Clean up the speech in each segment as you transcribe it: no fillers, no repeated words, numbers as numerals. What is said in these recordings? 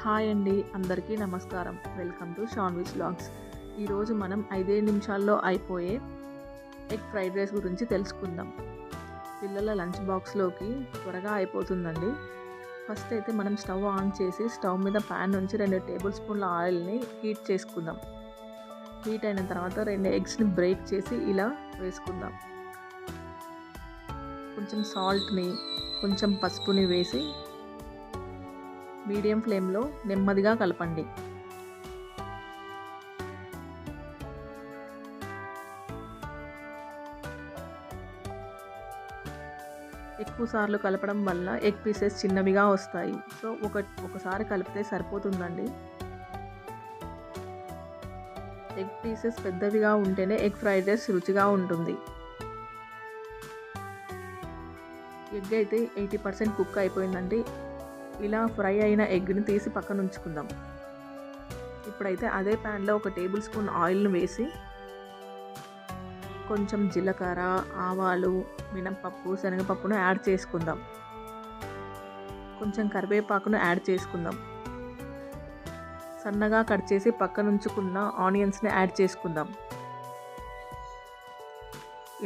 Hi అండి, అందరికీ నమస్కారం. Welcome to Shanvi's vlogs. ఈరోజు మనం 5 నిమిషాల్లో అయిపోయే ఎగ్ ఫ్రైడ్ రైస్ గురించి తెలుసుకుందాం. పిల్లల లంచ్ బాక్స్లోకి త్వరగా అయిపోతుందండి. ఫస్ట్ అయితే మనం స్టవ్ ఆన్ చేసి స్టవ్ మీద ప్యాన్ నుంచి 2 టేబుల్ స్పూన్ల ఆయిల్ని హీట్ చేసుకుందాం. హీట్ అయిన తర్వాత 2 ఎగ్స్ని బ్రేక్ చేసి ఇలా వేసుకుందాం. కొంచెం సాల్ట్ని, కొంచెం పసుపుని వేసి మీడియం ఫ్లేమ్లో నెమ్మదిగా కలపండి. ఎక్కువసార్లు కలపడం వల్ల ఎగ్ పీసెస్ చిన్నవిగా వస్తాయి. సో ఒకసారి కలిపితే సరిపోతుందండి. ఎగ్ పీసెస్ పెద్దవిగా ఉంటేనే ఎగ్ ఫ్రైడ్ రైస్ రుచిగా ఉంటుంది. ఎగ్ అయితే 80% కుక్ అయిపోయిందండి. ఇలా ఫ్రై అయిన ఎగ్ని తీసి పక్కన ఉంచుకుందాం. ఇప్పుడైతే అదే ప్యాన్లో 1 టేబుల్ స్పూన్ ఆయిల్ని వేసి కొంచెం జీలకర్ర, ఆవాలు, మినపప్పు, శనగపప్పును యాడ్ చేసుకుందాం. కొంచెం కరివేపాకును యాడ్ చేసుకుందాం. సన్నగా కట్ చేసి పక్కన ఉంచుకున్న ఆనియన్స్ని యాడ్ చేసుకుందాం.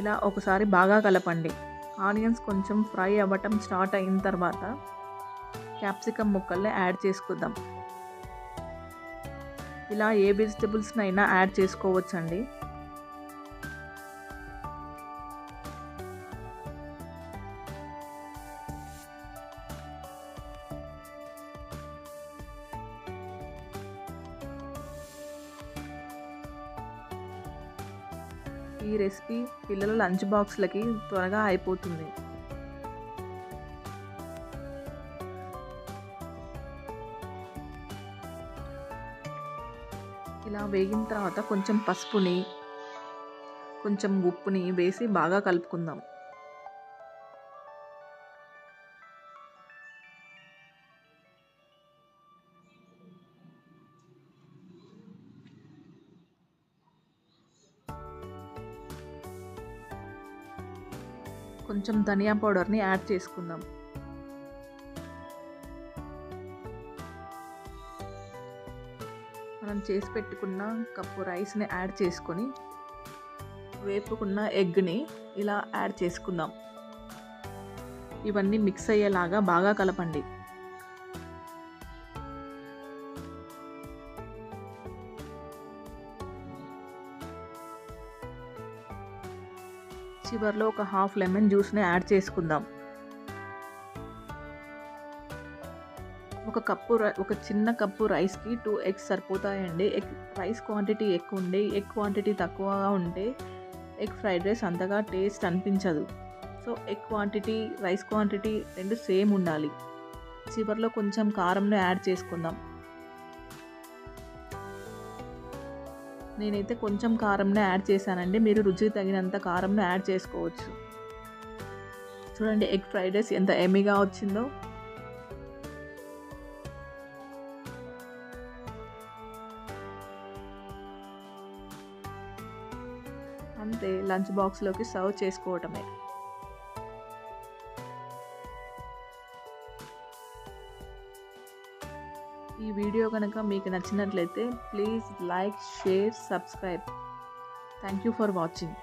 ఇలా ఒకసారి బాగా కలపండి. ఆనియన్స్ కొంచెం ఫ్రై అవ్వటం స్టార్ట్ అయిన తర్వాత క్యాప్సికమ్ ముక్కల్ని యాడ్ చేసుకుందాం. ఇలా ఏ వెజిటబుల్స్నైనా యాడ్ చేసుకోవచ్చండి. ఈ రెసిపీ పిల్లల లంచ్ బాక్స్లకి త్వరగా అయిపోతుంది. ఇలా వేగిన తర్వాత కొంచెం పసుపుని, కొంచెం ఉప్పుని వేసి బాగా కలుపుకుందాం. కొంచెం ధనియా పౌడర్ని యాడ్ చేసుకుందాం. మనం చేసి పెట్టుకున్న కప్పు రైస్ని యాడ్ చేసుకొని వేపుకున్న ఎగ్ని ఇలా యాడ్ చేసుకుందాం. ఇవన్నీ మిక్స్ అయ్యేలాగా బాగా కలపండి. చివర్లో 1/2 లెమన్ జ్యూస్ని యాడ్ చేసుకుందాం. ఒక చిన్న కప్పు రైస్కి 2 ఎగ్స్ సరిపోతాయండి. రైస్ క్వాంటిటీ ఎక్కువ ఉండి ఎగ్ క్వాంటిటీ తక్కువగా ఉంటే ఎగ్ ఫ్రైడ్ రైస్ అంతగా టేస్ట్ అనిపించదు. So egg quantity, rice quantity 2 same ఉండాలి. చివర్లో కొంచెం కారంను యాడ్ చేసుకుందాం. నేనైతే కొంచెం కారంను యాడ్ చేశానండి. మీరు రుచికి తగినంత కారంను యాడ్ చేసుకోవచ్చు. చూడండి ఎగ్ ఫ్రైడ్ రైస్ ఎంత ఎమ్మీగా వచ్చిందో. అంతే, లంచ్ బాక్స్లోకి సర్వ్ చేసుకోవటమే. ఈ వీడియో కనుక మీకు నచ్చినట్లయితే please like, share, subscribe. Thank you for watching.